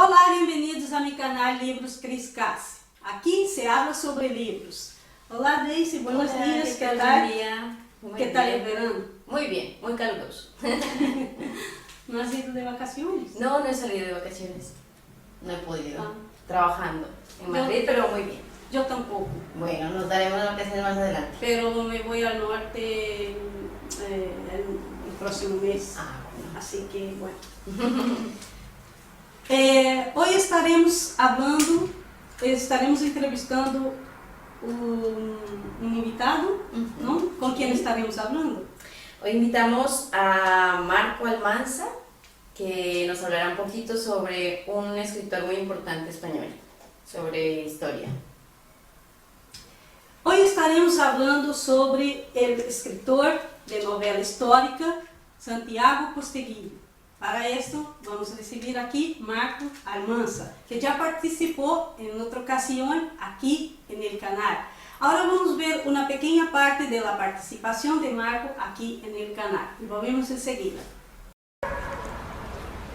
Olá, bem-vindos a meu canal Livros Cris Cassi. Aqui se habla sobre livros. Olá, Daisy, buenos días, ¿qué tal? ¿Qué tal el verano? Muy bien, muy caluroso. ¿No has ido de vacaciones? No, no he salido de vacaciones. No he podido. Ah. Trabajando en Madrid, pero muy bien. Yo tampoco, Bueno, nos daremos las vacaciones más adelante. pero me voy al norte el próximo mes. Ah, bueno. Así que, bueno. Hoy estaremos entrevistando un invitado, ¿no? ¿Con quién estaremos hablando? Hoy invitamos a Marco Almansa, que nos hablará un poquito sobre un escritor muy importante español, sobre historia. Hoy estaremos hablando sobre el escritor de novela histórica Santiago Posteguillo. Para esto vamos a recibir aquí Marco Almansa, que ya participó en otra ocasión aquí en el canal. Ahora vamos a ver una pequeña parte de la participación de Marco aquí en el canal y volvemos enseguida.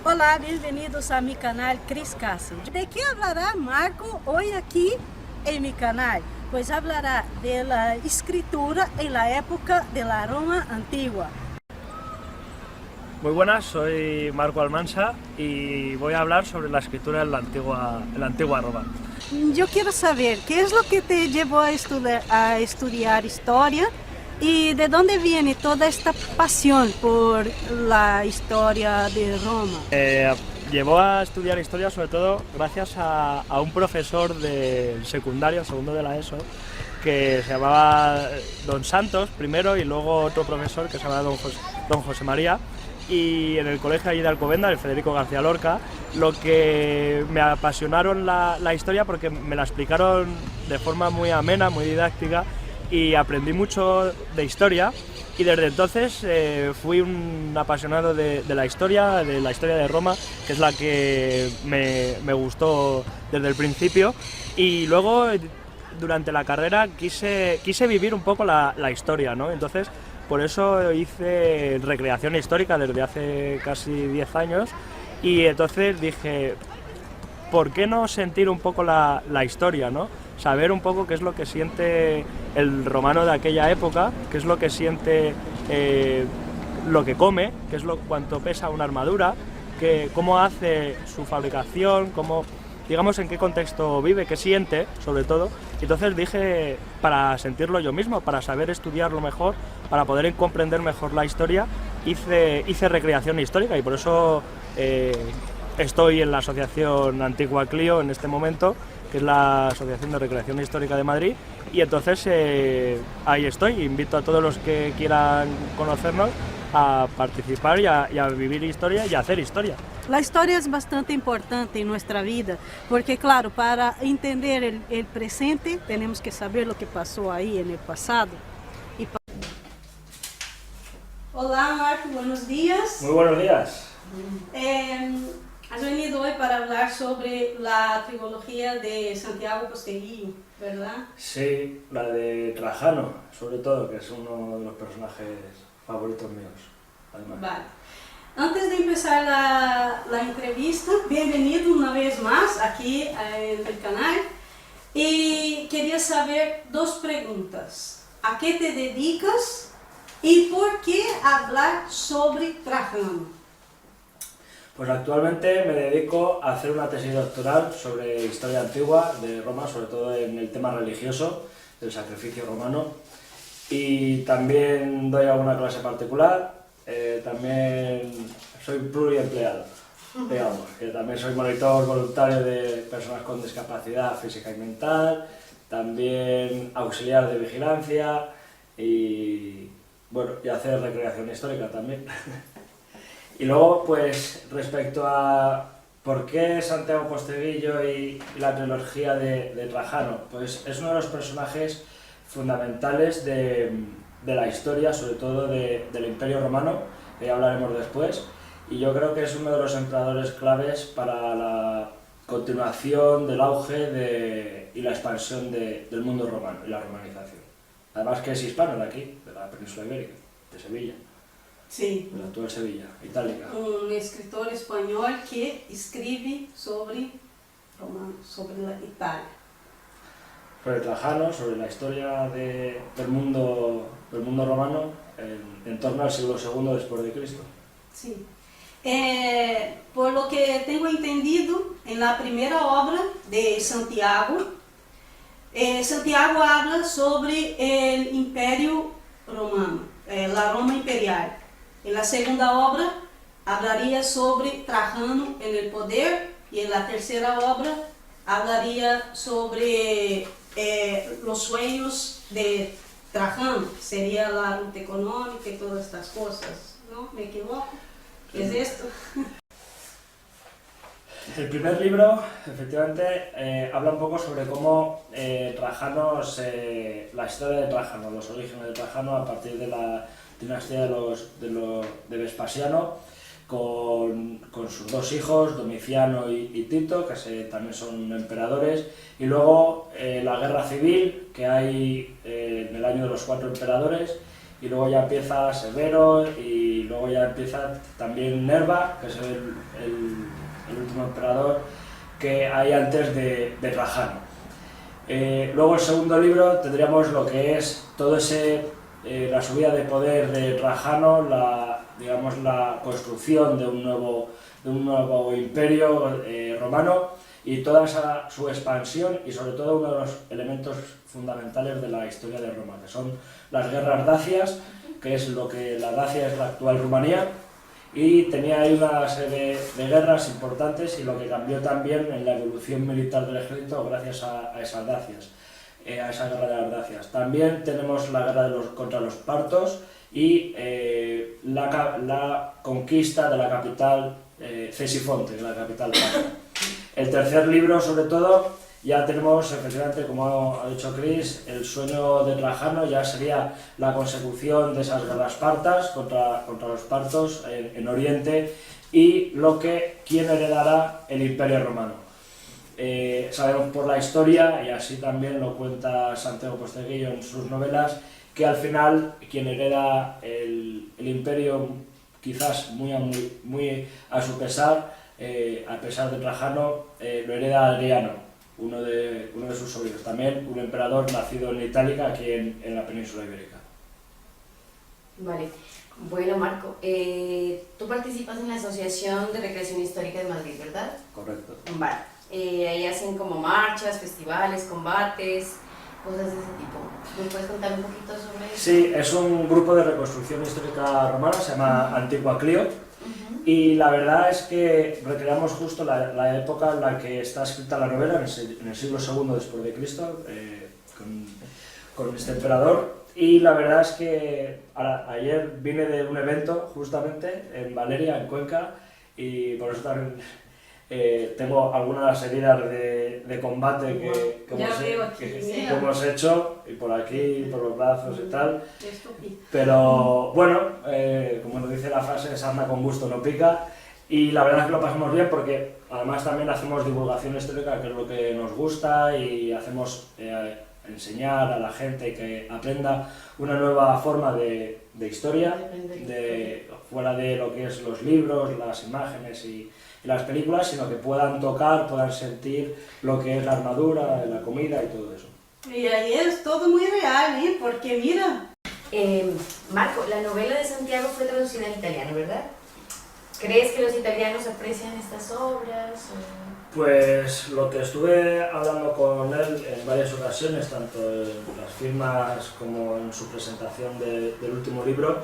Olá, bem-vindos a mi canal Cris Cassi. ¿De qué hablará Marco hoy aquí en mi canal? Pues hablará de la escritura en la época de la Roma antigua. Muy buenas, soy Marco Almansa y voy a hablar sobre la escritura en la antigua Roma. Yo quiero saber qué es lo que te llevó a estudiar historia y de dónde viene toda esta pasión por la historia de Roma. Llevó a estudiar historia sobre todo gracias a un profesor del secundario, segundo de la ESO, que se llamaba Don Santos primero y luego otro profesor que se llamaba Don José María. Y en el colegio allí de Alcobendas, el Federico García Lorca, lo que me apasionaron la historia porque me la explicaron de forma muy amena, muy didáctica y aprendí mucho de historia y desde entonces fui un apasionado de la historia de Roma, que es la que me gustó desde el principio y luego durante la carrera quise vivir un poco la historia, ¿no? Entonces, por eso hice recreación histórica desde hace casi 10 años y entonces dije, ¿por qué no sentir un poco la historia, ¿no? Saber un poco qué es lo que siente el romano de aquella época, qué es lo que siente, lo que come, qué es cuánto pesa una armadura, cómo hace su fabricación, digamos en qué contexto vive, qué siente, sobre todo. Entonces dije, para sentirlo yo mismo, para saber estudiarlo mejor, para poder comprender mejor la historia, hice recreación histórica y por eso estoy en la Asociación Antigua Clio en este momento, que es la Asociación de Recreación Histórica de Madrid, y entonces ahí estoy, invito a todos los que quieran conocernos a participar y a vivir historia y a hacer historia. La historia es bastante importante en nuestra vida, porque claro, para entender el presente tenemos que saber lo que pasó ahí en el pasado. Hola Marco, buenos días. Muy buenos días. Has venido hoy para hablar sobre la trilogía de Santiago Posteguillo, ¿verdad? Sí, la de Trajano, sobre todo, que es uno de los personajes favoritos míos, además. Vale. Antes de empezar la entrevista, bienvenido una vez más aquí en el canal. Y quería saber dos preguntas. ¿A qué te dedicas y por qué hablar sobre Trajano? Pues actualmente me dedico a hacer una tesis doctoral sobre historia antigua de Roma, sobre todo en el tema religioso, del sacrificio romano. Y también doy alguna clase particular. También soy pluriempleado, digamos, que también soy monitor voluntario de personas con discapacidad física y mental, también auxiliar de vigilancia y, bueno, y hacer recreación histórica también. Y luego, pues, respecto a por qué Santiago Posteguillo y la trilogía de Trajano, pues es uno de los personajes fundamentales de la historia, sobre todo del Imperio Romano, que ya hablaremos después, y yo creo que es uno de los emperadores claves para la continuación del auge y la expansión del mundo romano y la romanización. Además que es hispano de aquí, de la península ibérica, de Sevilla. Sí. en la actual Sevilla, itálica. Un escritor español que escribe sobre la Italia. Sobre Trajano, sobre la historia del mundo romano en torno al siglo II después de Cristo. Sí. Por lo que tengo entendido, en la primera obra de Santiago, Santiago habla sobre el Imperio Romano, la Roma imperial. En la segunda obra hablaría sobre Trajano en el poder, y en la tercera obra hablaría sobre los sueños de Trajano, sería la lucha económica y todas estas cosas, ¿no? ¿Me equivoco? ¿Qué es esto? El primer libro, efectivamente, habla un poco sobre cómo Trajano, la historia de Trajano, los orígenes de Trajano a partir de la dinastía de Vespasiano, con sus dos hijos, Domiciano y Tito, que también son emperadores, y luego la guerra civil que hay en el año de los 4 emperadores, y luego ya empieza Severo, y luego ya empieza también Nerva, que es el último emperador que hay antes de Trajano. Luego el segundo libro tendríamos lo que es todo la subida de poder de Trajano, la construcción de un nuevo imperio romano y toda su expansión, y sobre todo uno de los elementos fundamentales de la historia de Roma, que son las guerras dacias, que es la Dacia es la actual Rumanía, y tenía ahí una serie de guerras importantes, y lo que cambió también en la evolución militar del ejército gracias a esas dacias, a esa guerra de las dacias. También tenemos la guerra contra los partos y la conquista de la capital Cesifonte, la capital parta. El tercer libro, sobre todo, ya tenemos, efectivamente, como ha dicho Chris, el sueño de Trajano, ya sería la consecución de esas guerras partas contra los partos en Oriente, y quién heredará el Imperio Romano. Sabemos por la historia, y así también lo cuenta Santiago Posteguillo en sus novelas, que al final quien hereda el imperio, quizás muy a su pesar, a pesar de Trajano, lo hereda Adriano, uno de sus sobrinos, también un emperador nacido en Itálica, aquí en la península ibérica. Vale. Bueno, Marco, tú participas en la Asociación de Recreación Histórica de Madrid, ¿verdad? Correcto. Vale. Ahí hacen como marchas, festivales, combates, cosas de ese tipo. ¿Me puedes contar un poquito sobre eso? Sí, es un grupo de reconstrucción histórica romana, se llama Antigua Clio, y la verdad es que recreamos justo la época en la que está escrita la novela, en el siglo II después de Cristo, con este emperador. Y la verdad es que ayer vine de un evento justamente en Valeria, en Cuenca, y por eso también tengo algunas heridas de combate que hemos hecho, y por aquí, por los brazos y tal. Pero bueno, como nos dice la frase, sarna con gusto no pica, y la verdad es que lo pasamos bien porque además también hacemos divulgación histórica, que es lo que nos gusta, y hacemos enseñar a la gente que aprenda una nueva forma de historia, fuera de lo que es los libros, las imágenes y las películas, sino que puedan tocar, puedan sentir lo que es la armadura, la comida y todo eso. Y ahí es todo muy real, ¿eh? Porque mira... Marco, la novela de Santiago fue traducida al italiano, ¿verdad? ¿Crees que los italianos aprecian estas obras? Pues lo que estuve hablando con él en varias ocasiones, tanto en las firmas como en su presentación del último libro,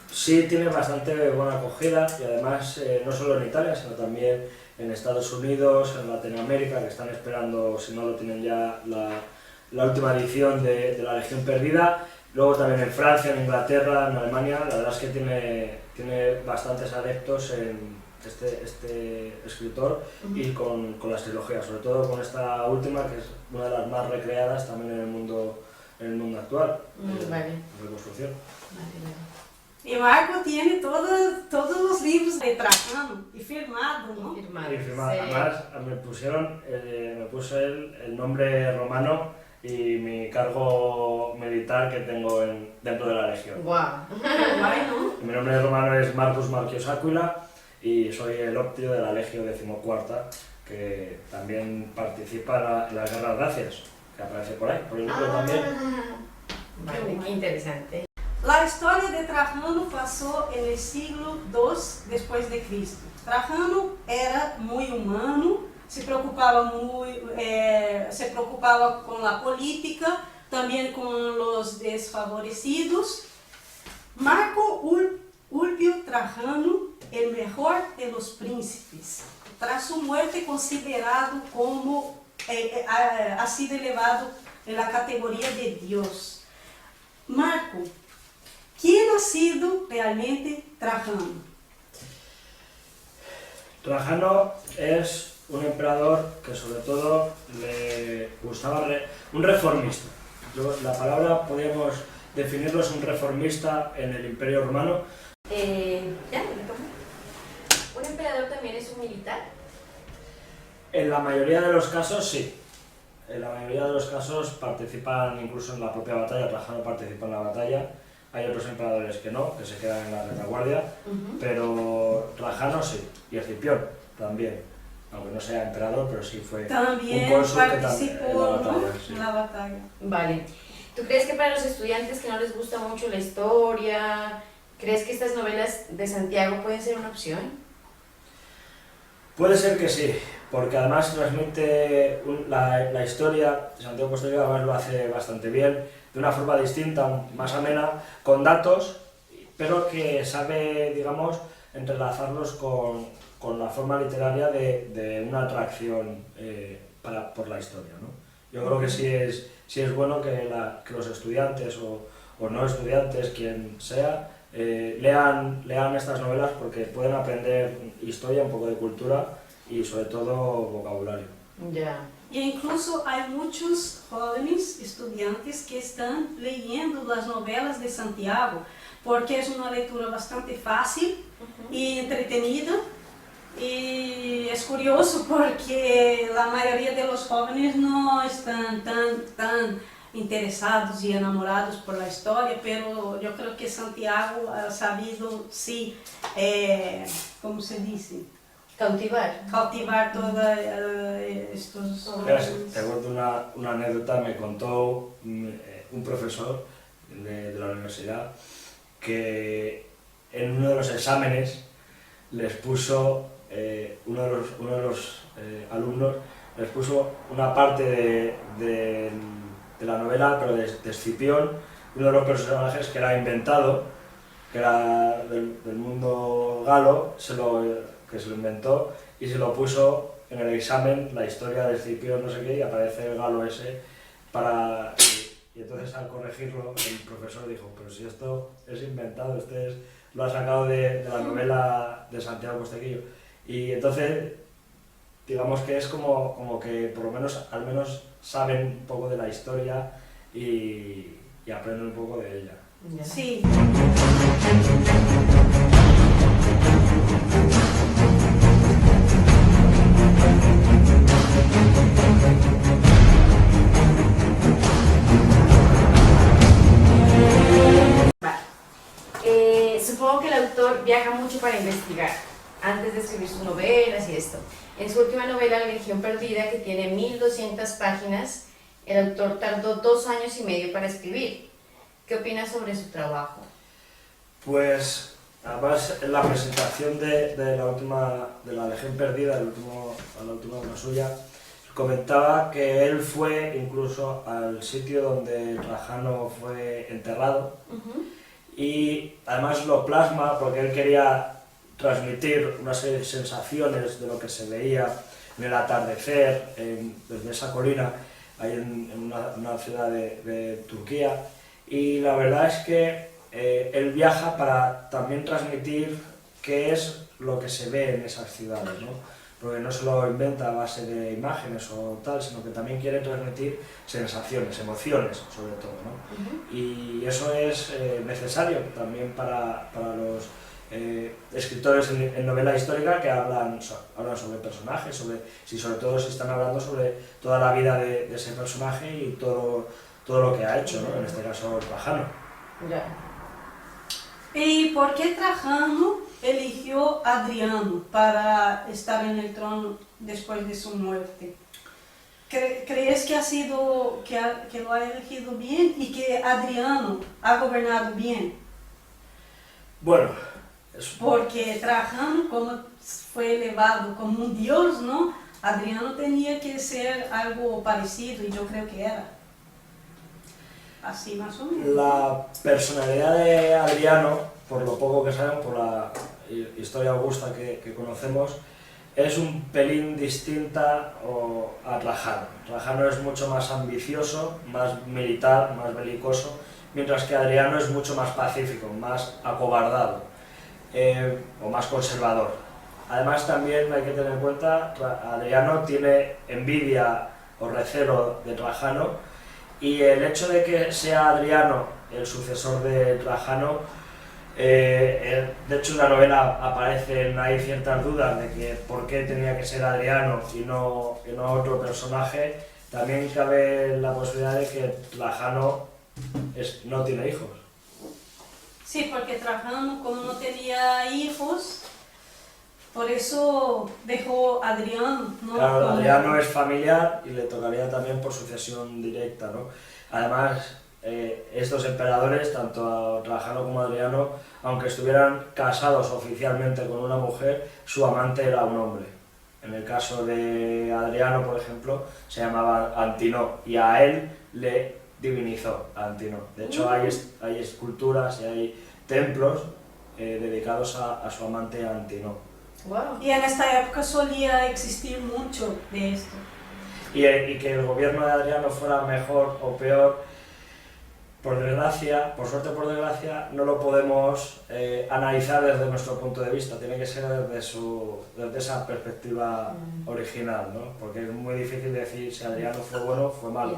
sí tiene bastante buena acogida, y además no solo en Italia, sino también en Estados Unidos, en Latinoamérica, que están esperando, si no lo tienen ya, la última edición de La Legión Perdida. Luego también en Francia, en Inglaterra, en Alemania. La verdad es que tiene bastantes adeptos en este escritor, y con las trilogías, sobre todo con esta última, que es una de las más recreadas también en el mundo actual, Vale. reconstrucción. Vale. Y Marco tiene todos los libros de Trajano, y firmado, ¿no? Y firmado. Sí. Además me puse el nombre romano, y mi cargo militar que tengo dentro de la Legión. Guau. Guay, ¿no? Mi nombre romano es Marcus Marquios Aquila y soy el optio de la Legio XIV, que también participa en las Guerras Dacias, que aparece por ahí, por el libro también. Vale, qué interesante. La historia de Trajano pasó en el siglo II después de Cristo. Trajano era muy humano, se preocupaba con la política, también con los desfavorecidos. Marco Ulpio Trajano, el mejor de los príncipes, tras su muerte considerado como ha sido elevado en la categoría de Dios. Marco, ¿quién ha sido realmente Trajano? Trajano es un emperador que sobre todo le gustaba, un reformista. La palabra podríamos definirlo es un reformista en el Imperio Romano. ¿Un emperador también es un militar? En la mayoría de los casos sí. En la mayoría de los casos participan incluso en la propia batalla. Trajano participa en la batalla. Hay otros emperadores que no, que se quedan en la retaguardia, pero Trajano sí, y Escipión también, aunque no sea emperador, pero sí fue También un cónsul que participó, ¿no? sí. En la batalla. Vale. ¿Tú crees que para los estudiantes que no les gusta mucho la historia, crees que estas novelas de Santiago pueden ser una opción? Puede ser que sí, porque además transmite la historia de Santiago Posterior, además lo hace bastante bien, de una forma distinta, más amena, con datos, pero que sabe, digamos, entrelazarlos con la forma literaria de una atracción por la historia, ¿no? Yo creo que sí es bueno que los estudiantes o no estudiantes, quien sea, lean estas novelas porque pueden aprender historia, un poco de cultura y sobre todo vocabulario. Ya. E incluso hay muchos jóvenes estudiantes que están leyendo las novelas de Santiago, porque es una lectura bastante fácil y entretenida. Y es curioso porque la mayoría de los jóvenes no están tan interesados y enamorados por la historia, pero yo creo que Santiago ha sabido, sí, ¿cómo se dice? Cautivar todos estos jóvenes. Te cuento una anécdota. Me contó un profesor de la universidad que en uno de los exámenes les puso, uno de los alumnos les puso una parte de la novela, pero de Escipión, uno de los personajes que era inventado, que era del mundo galo, que se lo inventó y se lo puso en el examen, la historia de Escipión, no sé qué, y aparece el galo ese y entonces al corregirlo el profesor dijo, pero si esto es inventado, lo ha sacado de la novela de Santiago Posteguillo. Y entonces digamos que es como que por lo menos al menos saben un poco de la historia y aprenden un poco de ella. Ya. Sí. Supongo que el autor viaja mucho para investigar, antes de escribir sus novelas y esto. En su última novela, La Legión Perdida, que tiene 1200 páginas, el autor tardó 2 años y medio para escribir. ¿Qué opinas sobre su trabajo? Pues, además, en la presentación de la Legión Perdida, la última obra suya, comentaba que él fue incluso al sitio donde Trajano fue enterrado. Y además lo plasma porque él quería transmitir unas sensaciones de lo que se veía en el atardecer desde esa colina, ahí en una ciudad de Turquía. Y la verdad es que él viaja para también transmitir qué es lo que se ve en esas ciudades, ¿no? Porque no se lo inventa a base de imágenes o tal, sino que también quiere transmitir sensaciones, emociones sobre todo, ¿no? Y eso es necesario también para los escritores en novela histórica que hablan sobre personajes, sobre todo si están hablando sobre toda la vida de ese personaje y todo lo que ha hecho, ¿no? En este caso Trajano. Ya. ¿Y por qué Trajano eligió a Adriano para estar en el trono después de su muerte? ¿Crees que que lo ha elegido bien y que Adriano ha gobernado bien? Bueno, porque Trajano, como fue elevado como un dios, ¿no? Adriano tenía que ser algo parecido y yo creo que era así más o menos. La personalidad de Adriano, por lo poco que sabemos, por la historia augusta que conocemos, es un pelín distinta a Trajano. Trajano es mucho más ambicioso, más militar, más belicoso, mientras que Adriano es mucho más pacífico, más acobardado o más conservador. Además también hay que tener en cuenta que Adriano tiene envidia o recelo de Trajano, y el hecho de que sea Adriano el sucesor de Trajano, de hecho en la novela hay ciertas dudas de que por qué tenía que ser Adriano y no otro personaje. También cabe la posibilidad de que Trajano no tiene hijos. Sí, porque Trajano, como no tenía hijos, por eso dejó a Adriano, ¿no? Claro, Adriano es familiar y le tocaría también por sucesión directa, ¿no? Además, estos emperadores, tanto a Trajano como a Adriano, aunque estuvieran casados oficialmente con una mujer, su amante era un hombre. En el caso de Adriano, por ejemplo, se llamaba Antinoo y a él le divinizó a Antinoo. De hecho, hay esculturas y hay templos dedicados a su amante Antinoo. Wow. Y en esta época solía existir mucho de esto. Y que el gobierno de Adriano fuera mejor o peor, por desgracia, por suerte o por desgracia, no lo podemos analizar desde nuestro punto de vista, tiene que ser desde esa perspectiva original, ¿no? Porque es muy difícil decir si Adriano fue bueno o fue malo.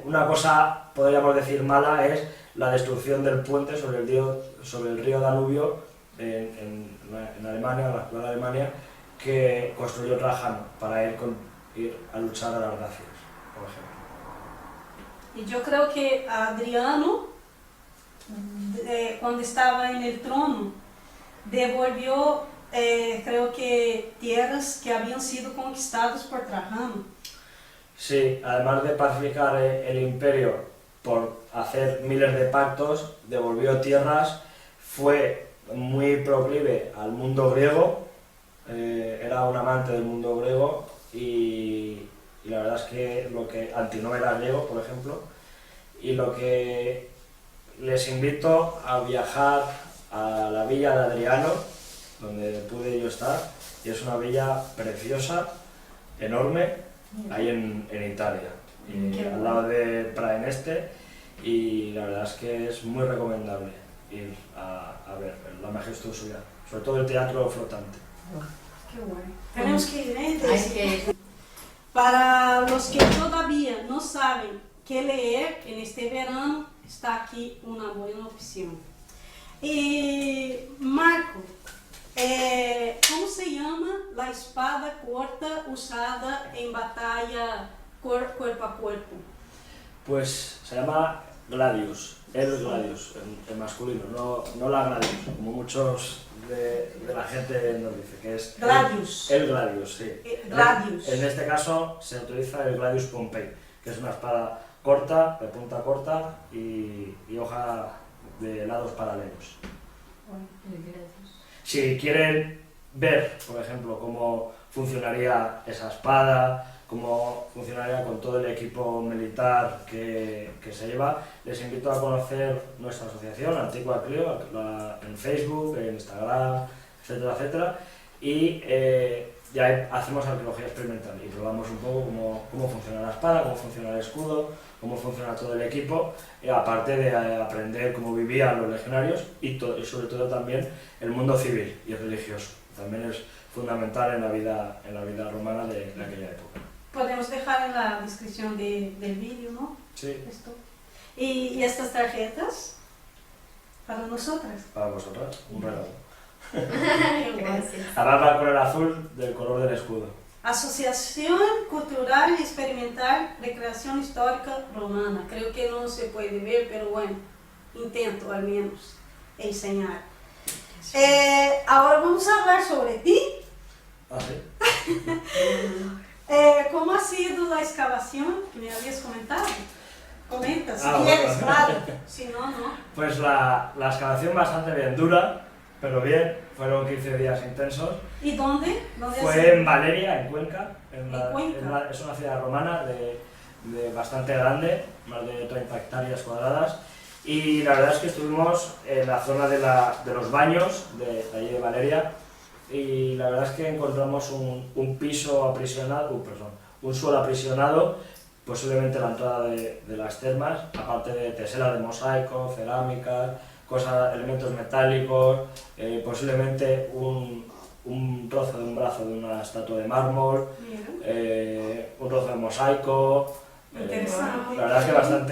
Una cosa, podríamos decir, mala es la destrucción del puente sobre el río Danubio en Alemania, en la actual Alemania, que construyó Trajano para ir a luchar a las Dacias, por ejemplo. Y yo creo que Adriano, cuando estaba en el trono, devolvió, creo que, tierras que habían sido conquistadas por Trajano. Sí, además de pacificar el imperio por hacer miles de pactos, devolvió tierras, fue muy proclive al mundo griego, era un amante del mundo griego y la verdad es que Antinoo era griego, por ejemplo, y lo que les invito a viajar a la villa de Adriano, donde pude yo estar, y es una villa preciosa, enorme, ahí en Italia, al lado de Praeneste, y la verdad es que es muy recomendable ir a ver la majestuosidad, sobre todo el teatro flotante. Qué bueno. Tenemos que ir, ¿eh? Para los que todavía no saben qué leer en este verano, está aquí una buena opción. Marco, ¿cómo se llama la espada corta usada en batalla cuerpo a cuerpo? Pues se llama Gladius, el Gladius, en masculino, no la Gladius, como muchos de la gente nos dice, que es Gladius. El Gladius, sí. Gladius. En este caso se utiliza el Gladius Pompei, que es una espada corta, de punta corta y hoja de lados paralelos. Si quieren ver, por ejemplo, cómo funcionaría esa espada, cómo funcionaría con todo el equipo militar que se lleva, les invito a conocer nuestra asociación, Antigua Clio, en Facebook, en Instagram, etcétera, etcétera, y ya hacemos arqueología experimental y probamos un poco cómo funciona la espada, cómo funciona el escudo, cómo funciona todo el equipo, aparte de aprender cómo vivían los legionarios y sobre todo también el mundo civil y religioso. También es fundamental en la vida romana de aquella época. Podemos dejar en la descripción del vídeo, ¿no? Sí. Esto. ¿Y estas tarjetas? para nosotras. Para vosotras, un regalo. Qué guay. Gracias. Además va con el azul del color del escudo. Asociación Cultural y Experimental Recreación Histórica Romana. Creo que no se puede ver, pero bueno, intento al menos enseñar. Ahora vamos a hablar sobre ti. ¿Ah, sí? ¿Cómo ha sido la excavación que me habías comentado? Comenta, si Ah, quieres, bueno. claro. Si no, no. Pues la excavación bastante bien dura, pero bien. Fueron 15 días intensos. ¿Y dónde? ¿Dónde has Fue ido? en Valeria, en Cuenca. En Cuenca. Es una ciudad romana de bastante grande, más de 30 hectáreas cuadradas. Y la verdad es que estuvimos en la zona de los baños de allí de Valeria. Y la verdad es que encontramos un piso aprisionado, un suelo aprisionado, posiblemente la entrada de las termas, aparte de tesela de mosaico, cerámica, elementos metálicos, posiblemente un trozo de un brazo de una estatua de mármol, un trozo de mosaico. Interesante. La verdad es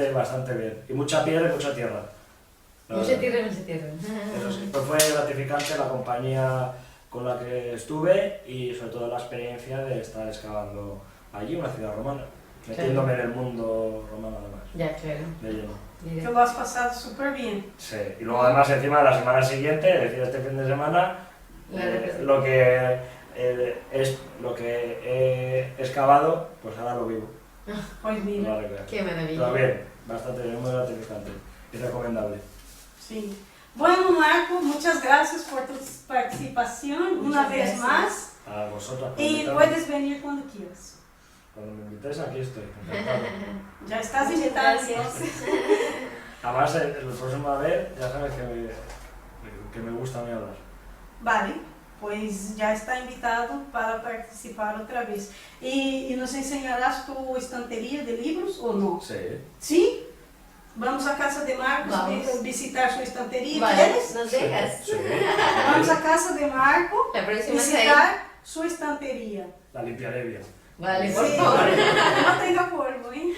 que bastante bien. Y mucha piedra y mucha tierra. Mucha tierra, mucha tierra. Eso sí, pues fue gratificante la compañía con la que estuve y sobre todo la experiencia de estar excavando allí una ciudad romana, metiéndome en el mundo romano además. Ya, claro. De lleno. Que lo has pasado súper bien. Sí, y luego además encima de la semana siguiente, es decir, este fin de semana, lo que he excavado, pues ahora lo vivo. Pues mira, No lo creo. Qué maravilla. Pero bien, bastante bien, muy gratificante y recomendable. sí. Bueno, Marco, muchas gracias por tu participación una Muchas vez gracias. más. A vosotras por Y invitarme. puedes venir cuando quieras. Cuando me invitéis aquí estoy, encantado. Ya estás Muchas invitada. gracias. Entonces. Además, el próximo vez ya sabes que me gusta a mí hablar. Vale, pues ya está invitado para participar otra vez. ¿Y nos enseñarás tu estantería de libros o no? Sí. ¿Sí? Vamos a casa de Marcos Vamos. visitar su estantería. Vale, ¿Quieres? ¿nos dejas? Sí. Vamos a casa de Marco La próxima vez ahí. visitar su estantería. La limpiaré bien. Vale, por Sí, favor. no tenga polvo, ¿eh?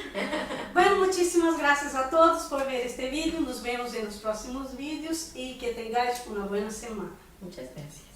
Bueno, muchísimas gracias a todos por ver este vídeo. Nos vemos en los próximos vídeos y que tengáis una buena semana. Muchas gracias.